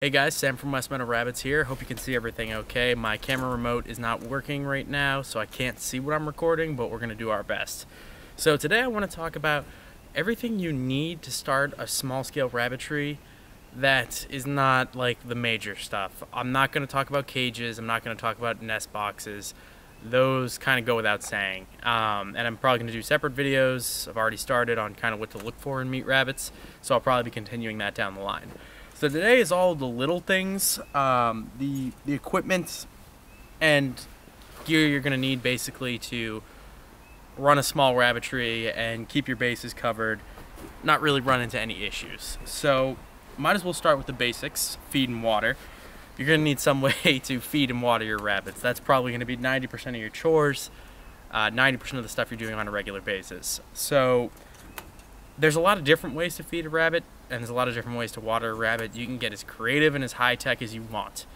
Hey guys, Sam from West Meadow Rabbits here. Hope you can see everything okay. My camera remote is not working right now, so I can't see what I'm recording, but we're going to do our best. So today I want to talk about everything you need to start a small-scale rabbitry that is not like the major stuff. I'm not going to talk about cages. I'm not going to talk about nest boxes. Those kind of go without saying. And I'm probably going to do separate videos. I've already started on kind of what to look for in meat rabbits, so I'll probably be continuing that down the line. So today is all the little things, the equipment and gear you're going to need basically to run a small rabbitry and keep your bases covered, not really run into any issues. So might as well start with the basics, feed and water. You're going to need some way to feed and water your rabbits. That's probably going to be 90% of your chores, 90% of the stuff you're doing on a regular basis. So there's a lot of different ways to feed a rabbit, and there's a lot of different ways to water a rabbit. You can get as creative and as high-tech as you want.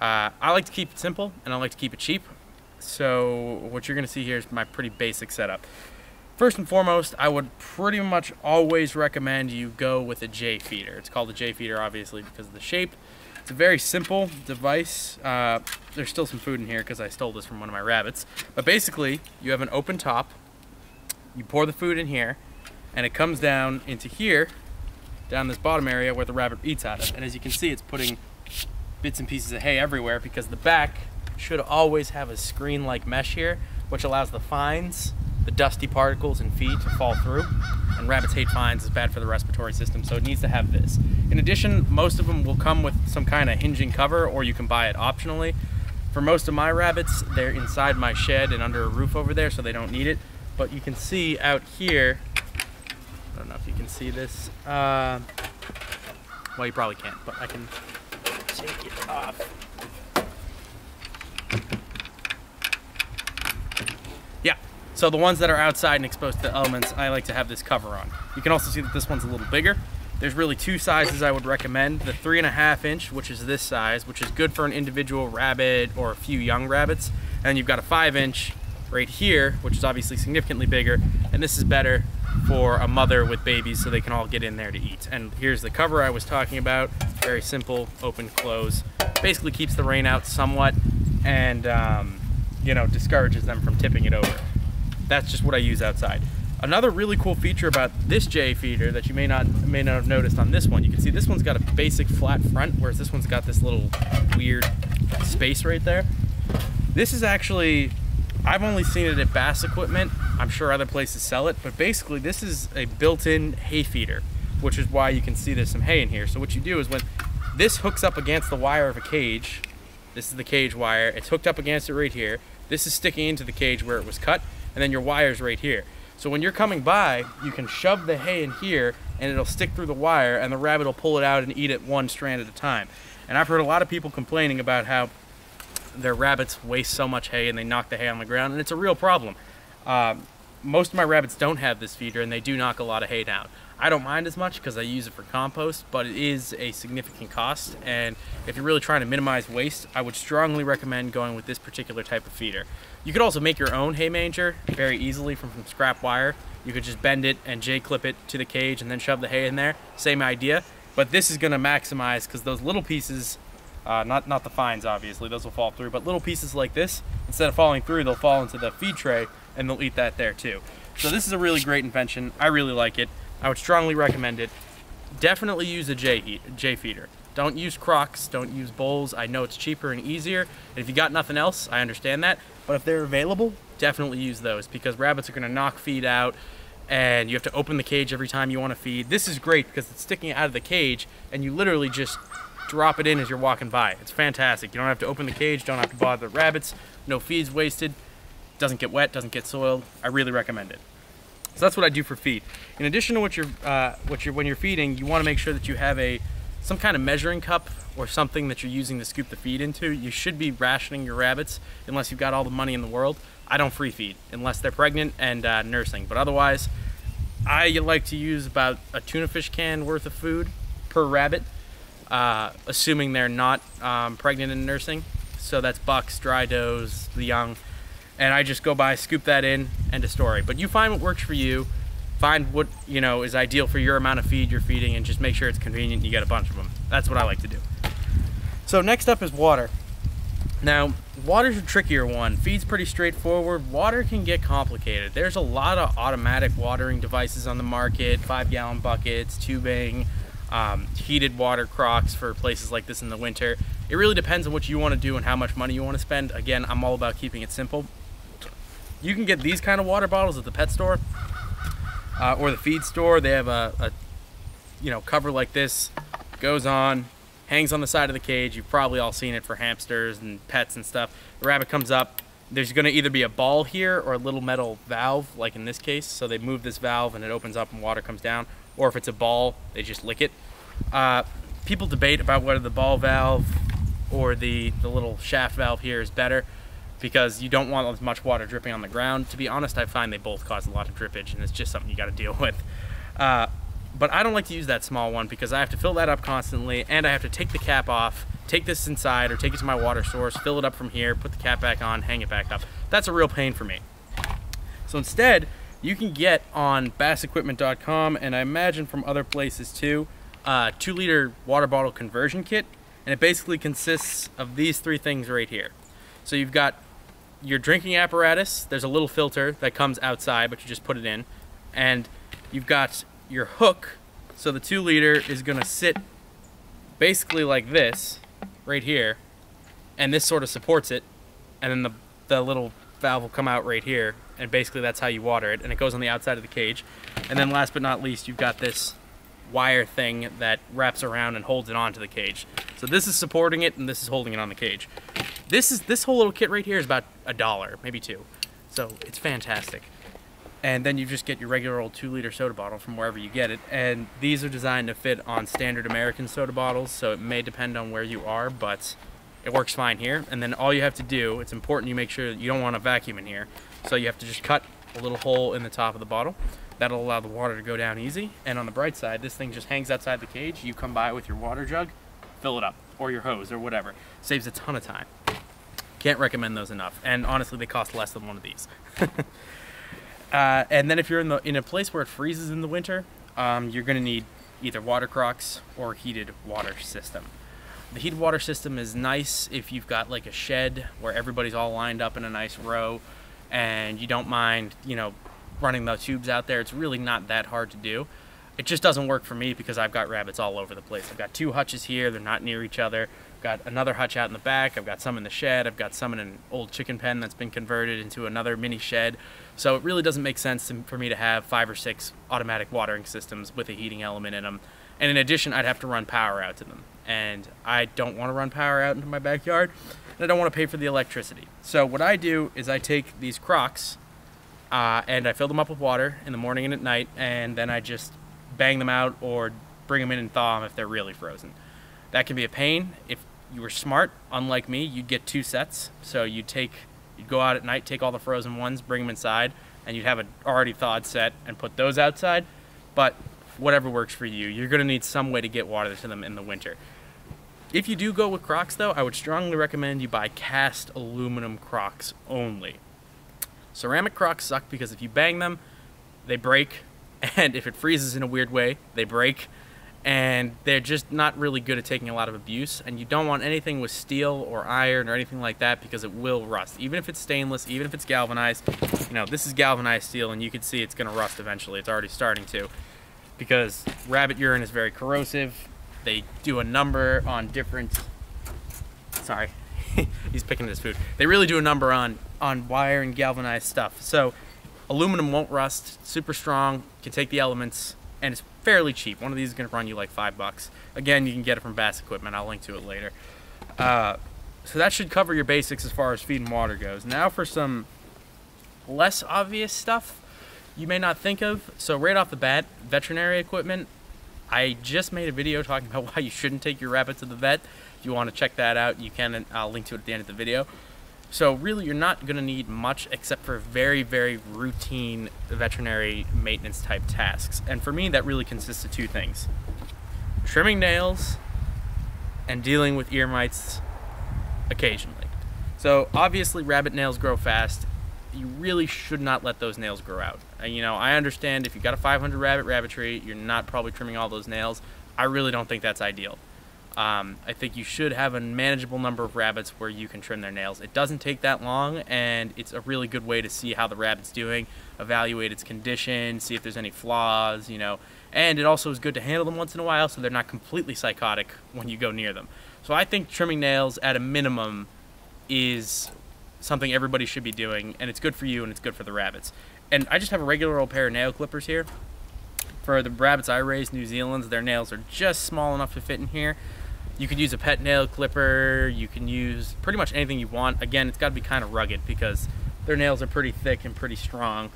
I like to keep it simple, and I like to keep it cheap. So what you're going to see here is my pretty basic setup. First and foremost, I would pretty much always recommend you go with a J feeder. It's called a J feeder, obviously, because of the shape. It's a very simple device. There's still some food in here because I stole this from one of my rabbits. But basically, you have an open top. You pour the food in here, and it comes down into here, down this bottom area where the rabbit eats out of. And as you can see, it's putting bits and pieces of hay everywhere because the back should always have a screen-like mesh here, which allows the fines, the dusty particles and feed to fall through. And rabbits hate fines, it's bad for the respiratory system, so it needs to have this. In addition, most of them will come with some kind of hinging cover, or you can buy it optionally. For most of my rabbits, they're inside my shed and under a roof over there, so they don't need it. But you can see out here, I don't know if you can see this. Well, you probably can't, but I can take it off. Yeah, so the ones that are outside and exposed to the elements, I like to have this cover on. You can also see that this one's a little bigger. There's really two sizes I would recommend. The 3.5 inch, which is this size, which is good for an individual rabbit or a few young rabbits. And you've got a 5 inch right here, which is obviously significantly bigger. And this is better for a mother with babies so they can all get in there to eat. And here's the cover I was talking about. Very simple, open, close. Basically keeps the rain out somewhat and you know, discourages them from tipping it over. That's just what I use outside. Another really cool feature about this J feeder that you may not have noticed on this one, you can see this one's got a basic flat front, whereas this one's got this little weird space right there. This is actually, I've only seen it at Bass Equipment. I'm sure other places sell it, but basically this is a built-in hay feeder, which is why you can see there's some hay in here. So what you do is when this hooks up against the wire of a cage, this is the cage wire, it's hooked up against it right here. This is sticking into the cage where it was cut, and then your wire's right here. So when you're coming by, you can shove the hay in here and it'll stick through the wire and the rabbit will pull it out and eat it one strand at a time. And I've heard a lot of people complaining about how their rabbits waste so much hay and they knock the hay on the ground, and it's a real problem. Most of my rabbits don't have this feeder and they do knock a lot of hay down. I don't mind as much because I use it for compost, but it is a significant cost, and if you're really trying to minimize waste, I would strongly recommend going with this particular type of feeder. You could also make your own hay manger very easily from scrap wire. You could just bend it and J-clip it to the cage and then shove the hay in there. Same idea, but this is going to maximize because those little pieces, not the fines obviously, those will fall through, but little pieces like this, instead of falling through, they'll fall into the feed tray and they'll eat that there too. So this is a really great invention. I really like it. I would strongly recommend it. Definitely use a J feeder. Don't use Crocks, don't use bowls. I know it's cheaper and easier. And if you got nothing else, I understand that. But if they're available, definitely use those because rabbits are gonna knock feed out and you have to open the cage every time you wanna feed. This is great because it's sticking out of the cage and you literally just drop it in as you're walking by. It's fantastic. You don't have to open the cage, don't have to bother the rabbits, no feed's wasted, doesn't get wet, doesn't get soiled. I really recommend it. So that's what I do for feed. In addition to when you're feeding, you want to make sure that you have some kind of measuring cup or something that you're using to scoop the feed into. You should be rationing your rabbits unless you've got all the money in the world. I don't free feed unless they're pregnant and nursing, but otherwise I like to use about a tuna fish can worth of food per rabbit, assuming they're not pregnant and nursing. So that's bucks, dry does, the young. And I just go by, scoop that in, end of story. But you find what works for you, find what is ideal for your amount of feed you're feeding, and just make sure it's convenient and you get a bunch of them. That's what I like to do. So next up is water. Now, water's a trickier one. Feed's pretty straightforward. Water can get complicated. There's a lot of automatic watering devices on the market, 5-gallon buckets, tubing, heated water Crocks for places like this in the winter. It really depends on what you want to do and how much money you want to spend. Again, I'm all about keeping it simple. You can get these kind of water bottles at the pet store or the feed store. They have a cover like this, goes on, hangs on the side of the cage. You've probably all seen it for hamsters and pets and stuff. The rabbit comes up. There's going to either be a ball here or a little metal valve, like in this case. So they move this valve and it opens up and water comes down. Or if it's a ball, they just lick it. People debate about whether the ball valve or the little shaft valve here is better, because you don't want as much water dripping on the ground. To be honest, I find they both cause a lot of drippage, and it's just something you got to deal with. But I don't like to use that small one because I have to fill that up constantly, and I have to take the cap off, take this inside or take it to my water source, fill it up from here, put the cap back on, hang it back up. That's a real pain for me. So instead, you can get on bassequipment.com, and I imagine from other places too, 2-liter water bottle conversion kit, and it basically consists of these 3 things right here. So you've got your drinking apparatus. There's a little filter that comes outside, but you just put it in, and you've got your hook. So the 2-liter is gonna sit basically like this right here, and this sort of supports it, and then the little valve will come out right here, and basically that's how you water it, and it goes on the outside of the cage. And then last but not least, you've got this wire thing that wraps around and holds it onto the cage. So this is supporting it, and this is holding it on the cage. This whole little kit right here is about $1, maybe $2. So it's fantastic. And then you just get your regular old 2-liter soda bottle from wherever you get it. And these are designed to fit on standard American soda bottles, so it may depend on where you are, but it works fine here. And then all you have to do, it's important you make sure that you don't want a vacuum in here, so you have to just cut a little hole in the top of the bottle. That'll allow the water to go down easy. And on the bright side, this thing just hangs outside the cage. You come by with your water jug, fill it up, or your hose, or whatever. Saves a ton of time. Can't recommend those enough. And honestly, they cost less than one of these. And then if you're in a place where it freezes in the winter, you're gonna need either water Crocks or heated water system. The heated water system is nice if you've got like a shed where everybody's all lined up in a nice row and you don't mind, running the tubes out there. It's really not that hard to do. It just doesn't work for me because I've got rabbits all over the place. I've got 2 hutches here, they're not near each other. I've got another hutch out in the back, I've got some in the shed, I've got some in an old chicken pen that's been converted into another mini shed. So it really doesn't make sense for me to have 5 or 6 automatic watering systems with a heating element in them. And in addition, I'd have to run power out to them. And I don't want to run power out into my backyard, and I don't want to pay for the electricity. So what I do is I take these Crocks, and I fill them up with water in the morning and at night, and then I just bang them out or bring them in and thaw them if they're really frozen. That can be a pain. If you were smart, unlike me, you'd get 2 sets. So you'd go out at night, take all the frozen ones, bring them inside, and you'd have an already thawed set and put those outside. But whatever works for you, you're gonna need some way to get water to them in the winter. If you do go with Crocks though, I would strongly recommend you buy cast aluminum Crocks only. Ceramic Crocks suck because if you bang them, they break, and if it freezes in a weird way, they break, and they're just not really good at taking a lot of abuse, and you don't want anything with steel or iron or anything like that because it will rust. Even if it's stainless, even if it's galvanized, this is galvanized steel, and you can see it's gonna rust eventually. It's already starting to, because rabbit urine is very corrosive. They do a number on different, sorry, he's picking at his food. They really do a number on wire and galvanized stuff. So aluminum won't rust, super strong, can take the elements, and it's fairly cheap. One of these is gonna run you like $5. Again, you can get it from Bass Equipment. I'll link to it later. So that should cover your basics as far as feed and water goes. Now for some less obvious stuff you may not think of. So right off the bat, veterinary equipment. I just made a video talking about why you shouldn't take your rabbit to the vet. If you want to check that out, you can, and I'll link to it at the end of the video. So really, you're not going to need much except for very, very routine veterinary maintenance type tasks. And for me, that really consists of 2 things: trimming nails and dealing with ear mites occasionally. So obviously, rabbit nails grow fast. You really should not let those nails grow out. I understand if you've got a 500 rabbit rabbitry, you're not probably trimming all those nails. I really don't think that's ideal. I think you should have a manageable number of rabbits where you can trim their nails. It doesn't take that long, and it's a really good way to see how the rabbit's doing, evaluate its condition, see if there's any flaws, you know. And it also is good to handle them once in a while so they're not completely psychotic when you go near them. So I think trimming nails at a minimum is something everybody should be doing, and it's good for you and it's good for the rabbits. And I just have a regular old pair of nail clippers here. For the rabbits I raise, New Zealand's, their nails are just small enough to fit in here. You could use a pet nail clipper, you can use pretty much anything you want. Again, it's got to be kind of rugged because their nails are pretty thick and pretty strong.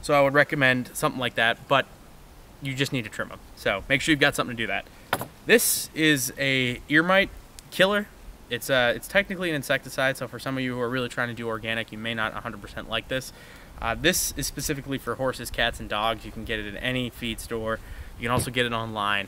So I would recommend something like that, but you just need to trim them. So make sure you've got something to do that. This is a ear mite killer. It's technically an insecticide, so for some of you who are really trying to do organic, you may not 100% like this. This is specifically for horses, cats, and dogs. You can get it at any feed store. You can also get it online.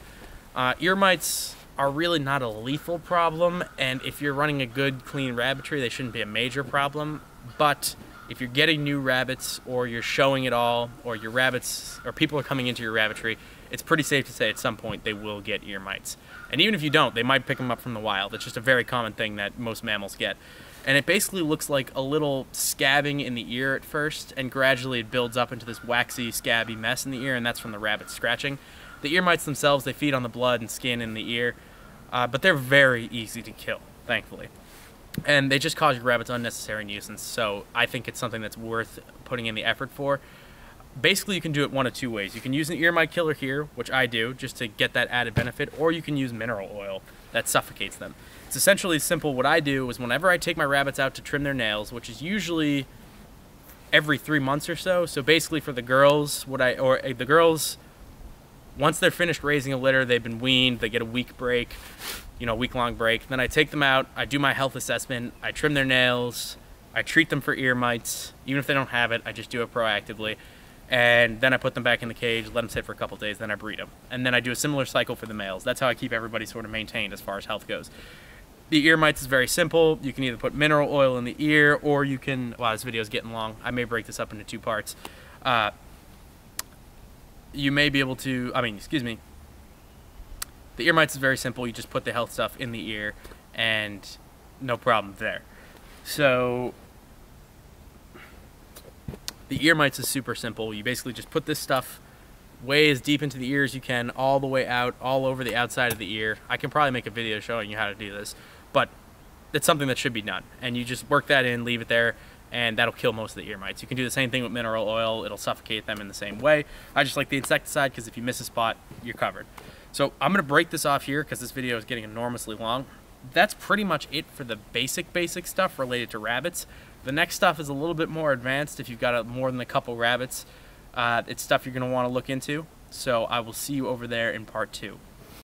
Ear mites are really not a lethal problem, and if you're running a good, clean rabbitry, they shouldn't be a major problem. But if you're getting new rabbits, or you're showing it all, or your rabbits, or people are coming into your rabbitry, it's pretty safe to say at some point they will get ear mites. And even if you don't, they might pick them up from the wild. It's just a very common thing that most mammals get. And it basically looks like a little scabbing in the ear at first, and gradually it builds up into this waxy, scabby mess in the ear, and that's from the rabbit scratching. The ear mites themselves, they feed on the blood and skin in the ear, but they're very easy to kill, thankfully. And they just cause your rabbits unnecessary nuisance, so I think it's something that's worth putting in the effort for. Basically, you can do it one of two ways. You can use an ear mite killer here, which I do, just to get that added benefit, or you can use mineral oil that suffocates them. It's essentially simple. What I do is whenever I take my rabbits out to trim their nails, which is usually every 3 months or so. So basically for the girls, the girls, once they're finished raising a litter, they've been weaned, they get a week break, you know, week-long break. Then I take them out, I do my health assessment, I trim their nails, I treat them for ear mites. Even if they don't have it, I just do it proactively. And then I put them back in the cage, let them sit for a couple days, then I breed them. And then I do a similar cycle for the males. That's how I keep everybody sort of maintained as far as health goes. The ear mites is very simple. You can either put mineral oil in the ear, or you can, wow, this video is getting long. I may break this up into 2 parts. You may be able to, the ear mites is very simple. You just put the health stuff in the ear, and no problem there. So the ear mites is super simple. You basically just put this stuff way as deep into the ear as you can, all the way out, all over the outside of the ear. I can probably make a video showing you how to do this, but it's something that should be done. And you just work that in, leave it there, and that'll kill most of the ear mites. You can do the same thing with mineral oil. It'll suffocate them in the same way. I just like the insecticide because if you miss a spot, you're covered. So I'm going to break this off here because this video is getting enormously long. That's pretty much it for the basic stuff related to rabbits. The next stuff is a little bit more advanced if you've got more than a couple rabbits. It's stuff you're going to want to look into. So I will see you over there in part 2.